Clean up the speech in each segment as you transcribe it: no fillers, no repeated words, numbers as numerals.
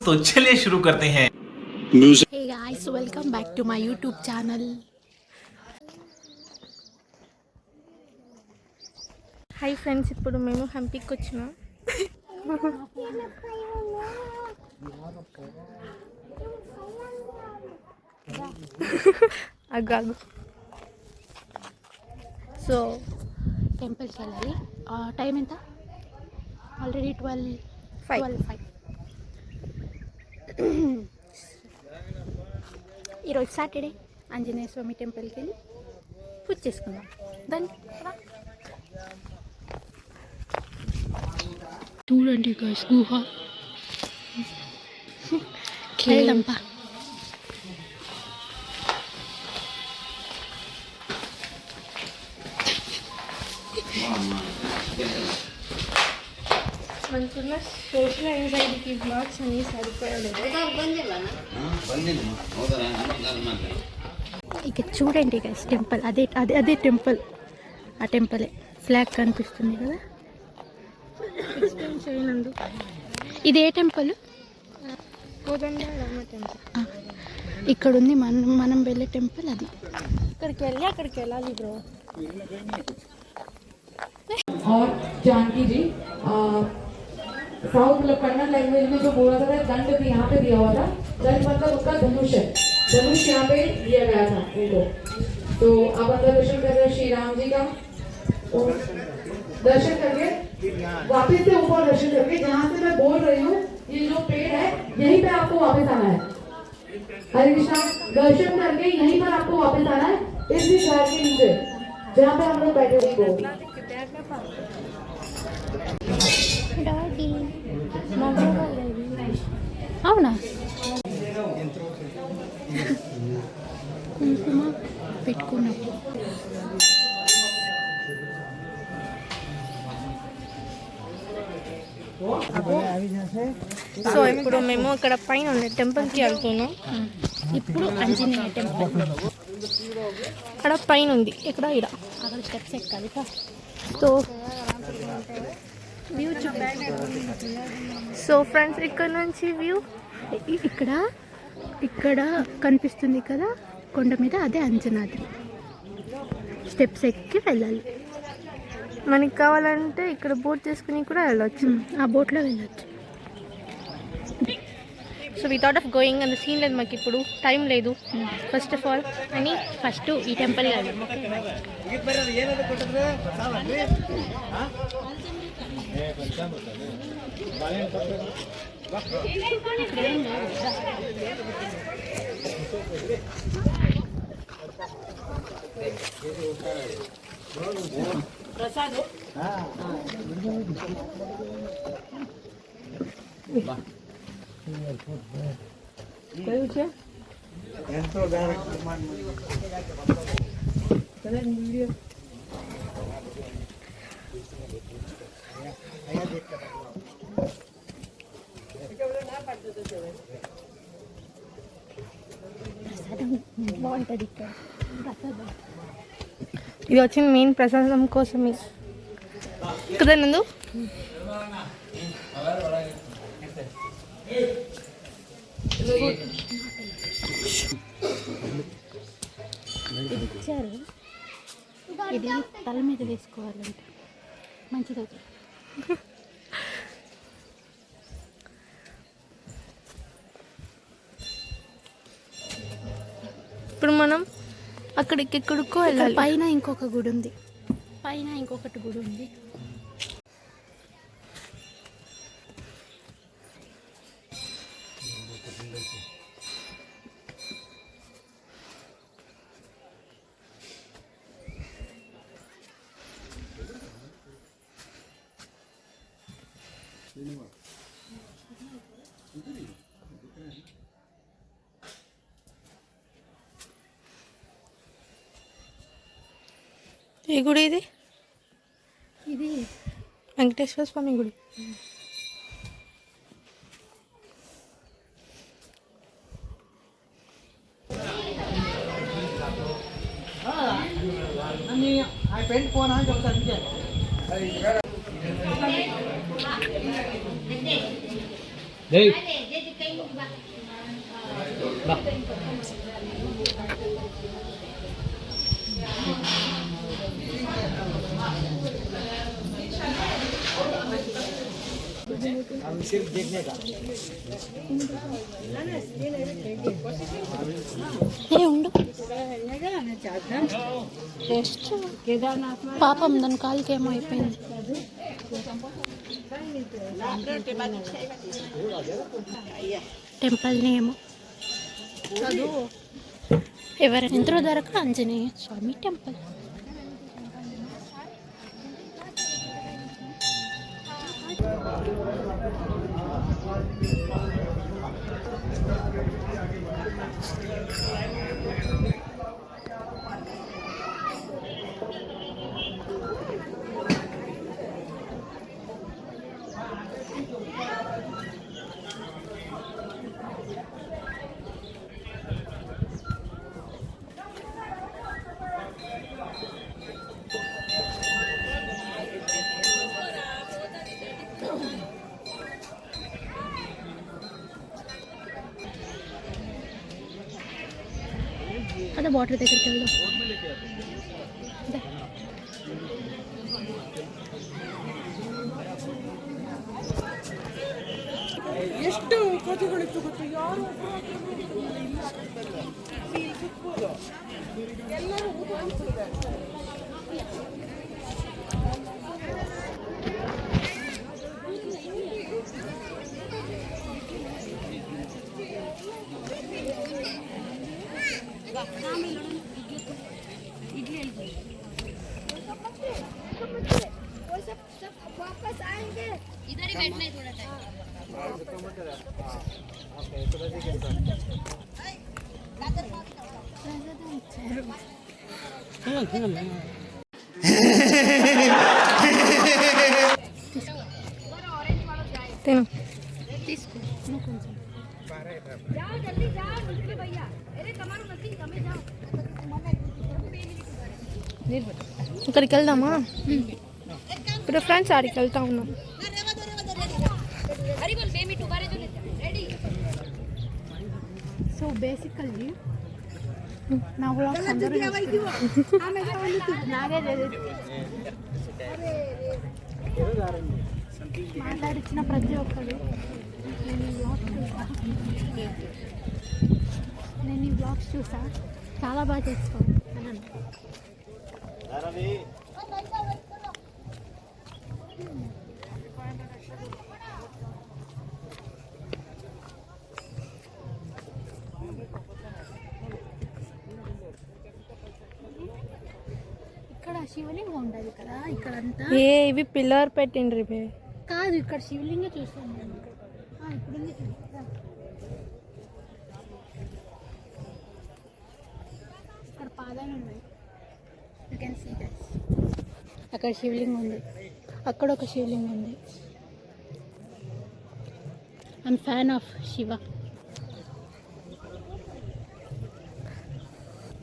तो चलिए शुरू करते हैं। Hey guys, welcome back to my YouTube channel. Hi friends, ఇప్పుడు మేము హంపీకి వచ్చినాం. అగ్గాగు. సో టెంపుల్కి వెళ్ళాలి. టైం ఎంత? ఆల్రెడీ 12:05. ఈరోజు సాటర్డే ఆంజనేయ స్వామి టెంపుల్కి వెళ్ళి పూజ చేసుకుందాం. దాన్ని చూడండి గైస్, గుహ వెళ్దాంపా. మనకున్న సోషల్ యాంగ్జైటీకి బ్లాగ్స్ అన్నీ సరిపోయాడు. ఇక చూడండి గైస్, టెంపుల్ అదే టెంపుల్. ఆ టెంపులే ఫ్లాగ్ కనిపిస్తుంది కదా. ఎక్స్ప్లెయిన్ చేయనందు. ఇది ఏ టెంపుల్? కోదండరామ టెంపుల్. ఇక్కడ ఉంది మనం వెళ్ళే టెంపుల్ అది. అక్కడికి వెళ్ళాలి బ్రో. और जानकी जी साउथ मतलब कन्नड़ लैंग्वेज में जो बोला था दंड भी यहाँ पे दिया हुआ था. दंड मतलब उसका धनुष है. धनुष यहाँ पे दिया गया था इनको. तो आप अंदर दर्शन कर रहे हैं श्री राम जी का. दर्शन करके वापस से ऊपर दर्शन करके जहाँ से मैं बोल रही हूँ ये जो पेड़ है यहीं पे आपको वापस आना है. हरे कृष्णा. दर्शन करके यहीं पर आपको वापस आना है. इस घर के नीचे जहाँ पे हम लोग बैठे हुए అవునా? కుంకుమ పెట్టుకున్నప్పుడు సో ఇప్పుడు మేము ఇక్కడ పైన ఉండే టెంపుల్కి వెళ్తున్నాం. ఇప్పుడు ఆంజనేయ టెంపుల్ అక్కడ పైన ఉంది. ఇక్కడ అక్కడ స్టెప్స్ ఎక్కాలి. సో వ్యూ సో ఫ్రెండ్స్, ఇక్కడ నుంచి వ్యూ ఇక్కడ కనిపిస్తుంది కదా కొండ మీద, అదే అంజనాద్రి. స్టెప్స్ ఎక్కి వెళ్ళాలి. మనకి కావాలంటే ఇక్కడ బోట్ చేసుకుని కూడా వెళ్ళొచ్చు. ఆ బోట్లో వెళ్ళొచ్చు. So we thought of going and scene లేదు, మాకు ఇప్పుడు టైం లేదు. ఫస్ట్ ఆఫ్ ఆల్ అని ఫస్ట్ ఈ టెంపుల్ కాదు. బాగుంటుంది ఇక్కడ ప్రసాదం. ఇది వచ్చింది మెయిన్ ప్రసాదం కోసమే కదా నందు. ఇచ్చారు. ఇది తల మీద వేసుకోవాలంటే మంచిది. ఇప్పుడు మనం ఎక్కడికో వెళ్ళాలి. పైన ఇంకొక గుడి ఉంది. పైన ఇంకొకటి గుడి ఉంది. ఏ గుడి ఇది? ఇది వెంకటేశ్వర స్వామి గుడి. पेंट फोन है जब तक देख हम सिर्फ देखने का ఏ ఉండు పాపం దాని కాలుకి ఏమో అయిపోయింది. టెంపుల్ నేమ్ చదువు. ఎవరైనా ఎంతో ధరకు ఆంజనేయ స్వామి టెంపుల్. అదే వాటర్ దగ్గరికి వెళ్దాం. ಎಷ್ಟು ಕಥೆಗಳಿತ್ತು ಗೊತ್ತು ಯಾರು ಎಲ್ಲರೂ वापस आएंगे इधर ही बैठना है थोड़ा टाइम తిను. తీసుకో నువ్వు కొంచెం. जाओ जल्दी जाओ मुझे भैया अरे तुम्हारा मस्ती हमें जाओ ఇక్కడికి వెళ్దామా? ఇప్పుడు ఫ్రెండ్స్ ఆడికి వెళ్తా ఉన్నాం. अरे बोल बेमी दोबारा जो लेते रेडी సో బేసికల్లీ నా వ్లాగ్స్ అందరూ నాగే తెలియదు. మాట్లాడించిన ప్రతి ఒక్కరు నేను ఈ వ్లాగ్స్ చూసా చాలా బాగా చేస్తాను అని అంటారు. ఇక్కడ శివలింగం ఉంటుంది కదా ఇక్కడంతా. ఏ ఇవి పిల్లర్ పెట్టిండ్రి బే. కాదు ఇక్కడ శివలింగం చూస్తాను నేను. ఇప్పుడు ఉంది చూడు. ఇక్కడ పాదాలు ఉన్నాయి. You can see that. అక్కడ శివలింగం ఉంది, అక్కడ ఒక శివలింగం ఉంది. I'm fan of Shiva.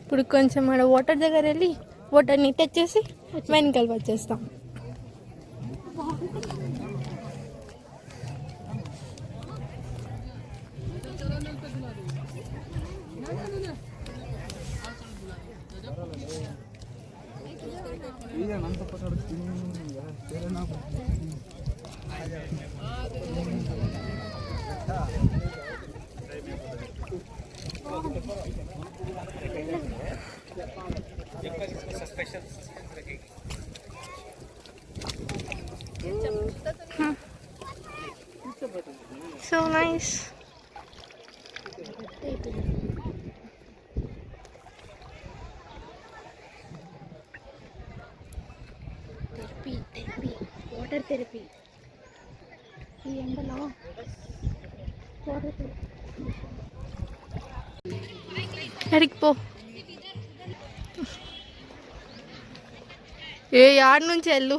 ఇప్పుడు కొంచెం ఆడ వాటర్ దగ్గర వెళ్ళి వాటర్ని తెచ్చేసి వెనకాల వచ్చేస్తాం. So nice. Therapy water therapy. ఈ ఎండలో వాటర్ థెరపీ. ఎడికి పో. ఏ యాడ్ నుంచి వెళ్ళు.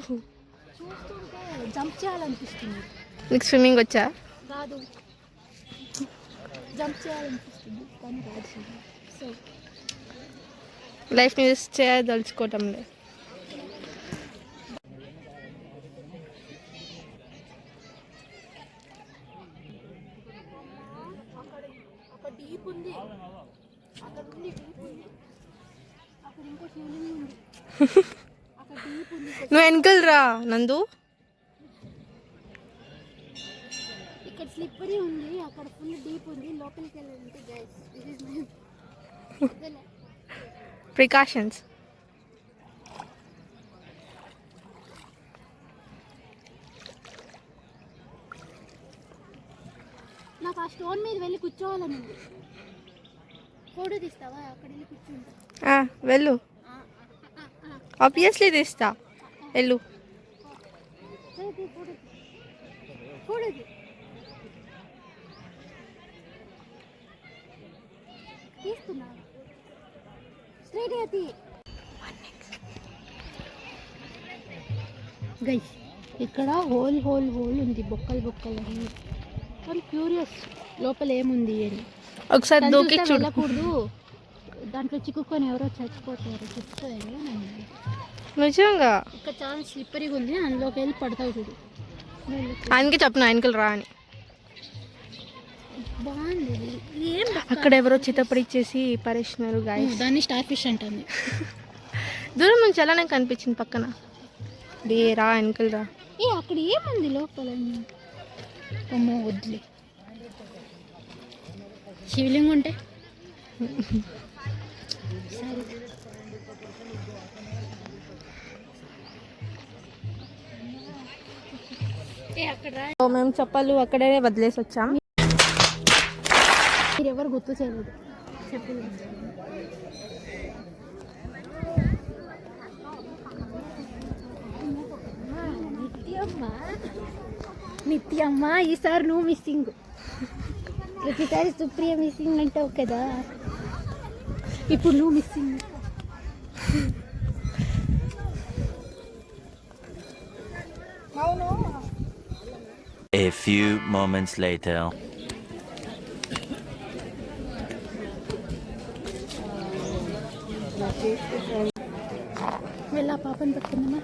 చూస్తుంటే జంప్ చేయాలనిపిస్తుంది. నీకు స్విమ్మింగ్ వచ్చా? రాదు. జంప్ చేయాలనిపిస్తుంది కానీ రాదు. సో లైఫ్ని యూస్ చేయదలుచుకోవటం లేదు. అక్కడ అక్కడ డీప్ ఉంది, అక్కడ ఉంది డీప్ ఉంది, అక్కడ ఇంకో శివలింగం ఉంది, అక్కడ డీప్ ఉంది. నువ్వు వెనకలు రా నందు. ఇక్కడ స్లిప్పరీ ఉంది, అక్కడ ఫుల్ డీప్ ఉంది. లోపలికి వెళ్ళాలంటే guys this is my precautions. నాకు ఆ స్టోన్ మీద వెళ్ళి కూర్చోవాలని ఉంది. ఫోటో తీస్తావా? అక్కడ వెళ్ళి కూర్చుంటా. వెళ్ళు, ఆబ్వియస్లీ తీస్తా, వెళ్ళు. ఫోటో తీస్తున్నా స్ట్రైట్ అయితే గైస్ ఇక్కడ హోల్ హోల్ హోల్ ఉంది, బొక్కలు బొక్కలు అన్ని. కానీ క్యూరియస్ లోపల ఏముంది అని. ఒకసారి దూకి చూడు. వెళ్ళకూడదు, దాంట్లో చిక్కుకొని ఎవరో చచ్చిపోతారు, చెప్తారు. నిజంగా ఇక్కడ చాలా స్లిప్పరీగా ఉంది, అందులోకి వెళ్ళి పడతావు చూడు. ఆయనకి చెప్పిన ఆయనకలు రా అని. బాగుంది ఇది. ఏం అక్కడ ఎవరో చిత్తపడిచ్చేసి పరేసినారు గాయస్. దాన్ని స్టార్ ఫిష్ అంటుంది. దూరం నుంచి అలానే కనిపించింది పక్కన. రా వెనకలు రా. అక్కడ ఏముంది లోపల? అమ్మో వద్దులే, శివలింగం ఉంటే సరే. సో మేము చెప్పాలు అక్కడే వదిలేసి వచ్చాం. మీరు ఎవరు గుర్తు చేయలేదు చెప్పలేదు. నిత్యమ్మ ఈసారి నువ్వు మిస్సింగ్. ప్రతిసారి సుప్రియ మిస్సింగ్ అంటావు కదా, ఇప్పుడు నువ్వు missing. A few moments later. వెళ్ళా పాపని పట్టుకుందామా?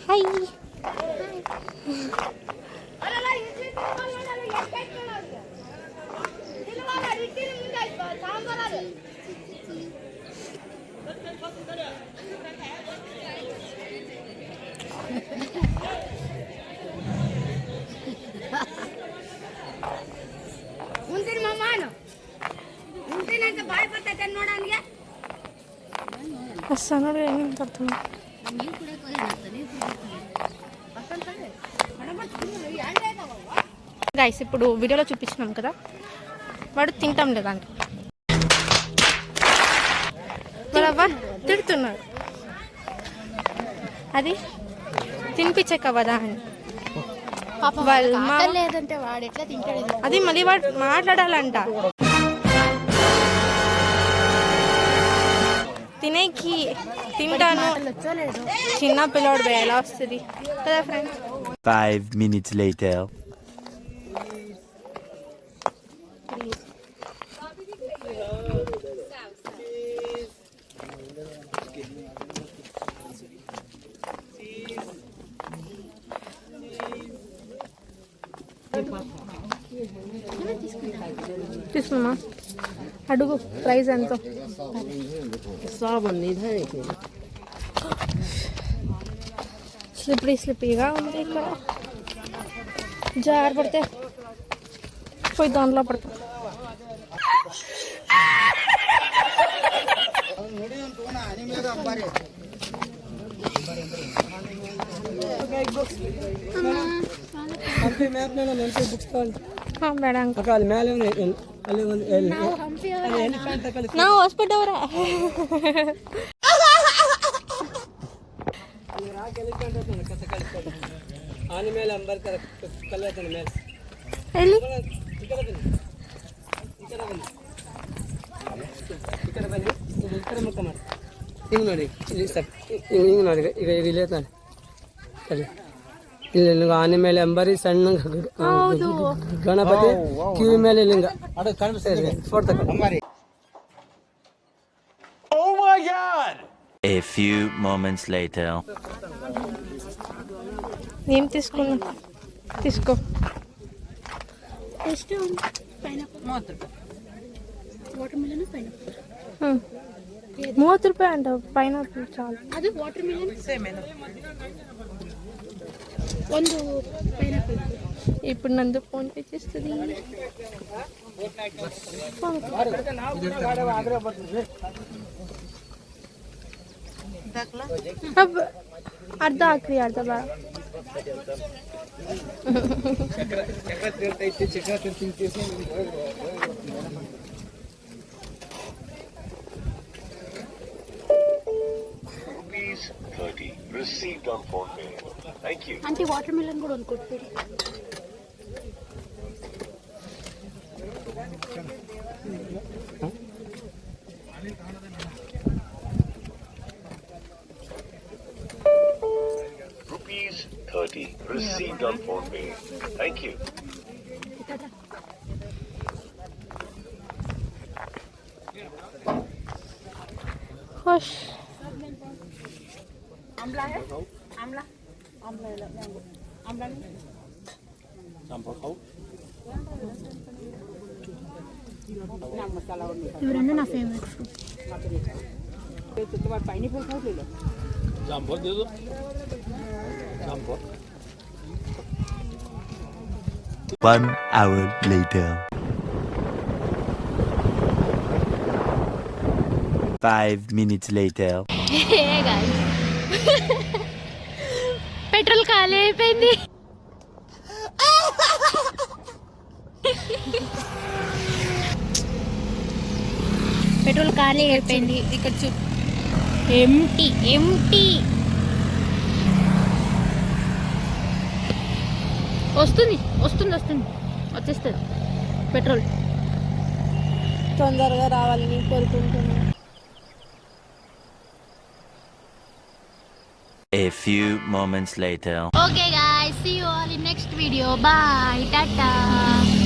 హాయ్. వస్తాను ఏమేమి పడుతున్నా గైస్. ఇప్పుడు వీడియోలో చూపించినాం కదా, వాడు తింటాం లేదంట, వాడవ్వ తిడుతున్నాడు. అది తినిపించే కవదా అని. లేదంటే వాడు ఎట్లా తింటాడు? అది మళ్ళీ వాడు మాట్లాడాలంట. తినేకి తింటాను, చిన్న పిల్లోడు ఎలా వస్తుంది కదా ఫ్రెండ్స్. 5 minutes later. తీసుకున్నా అడుగు ప్రైస్ ఎంతో. స్లిప్పరీగా ఉంది ఇక్కడ, జారి పడితే పోయి దాంట్లో పడతా. ಬೇಡ ನಾವು ಹಾಸ್ಪಿಟಲ್ ಎಲ್ಲಿ ಹಿಂಗೆ ನೋಡಿ ಇಲ್ಲಿ ಸರ್ ಹಿಂಗೆ ನೋಡಿ ಈಗ ಇಲ್ಲಿ ತಾನೆ ಸರಿ ಇಲ್ಲಿ ಆನೆ ಮೇಲೆ ಅಂಬರಿ ಸಣ್ಣ ಗಣಪತಿ ಕಿವಿ ಮೇಲೆ ಲಿಂಗ ಫೋಟೋ ತಗೊಂಡು. A few moments later. ఏం తీసుకున్నా తీసుకో. Test pineapple water melon pineapple 30 ರೂಪಾಯಿ అంట పైనాపిల్ చాలు. ಅದು ವಾಟರ್ ಮಿಲನ್ ಒಂದು ಪೈನಾಪಿಲ್. ఇప్పుడు నందు ఫోన్ పే చేస్తుంది. अब ಅರ್ಧ ಹಾಕ್ರಿ, ಅರ್ಧ ಬಾ. ₹30 received on phone pay. Thank you. అంటే వాటర్ మిలన్ కూడా ಒಂದು ಕೊಡ್ತೀರಿ. ₹30 received on phone pay. Thank you. खुश ಇವರನ್ನ నా favourite fruit. One hour later. 5 minutes later. Petrol ఖాళీ అయిపోయింది. పెట్రోల్ ఖాళీ అయిపోయింది. ఇక్కడ చూ, ఎంటీ ఎంటీ. వస్తుంది వస్తుంది వస్తుంది వచ్చేస్తుంది పెట్రోల్. తొందరగా రావాలని కోరుకుంటున్నాను. A few moments later. Okay guys, see you all in next video. Bye. Tata.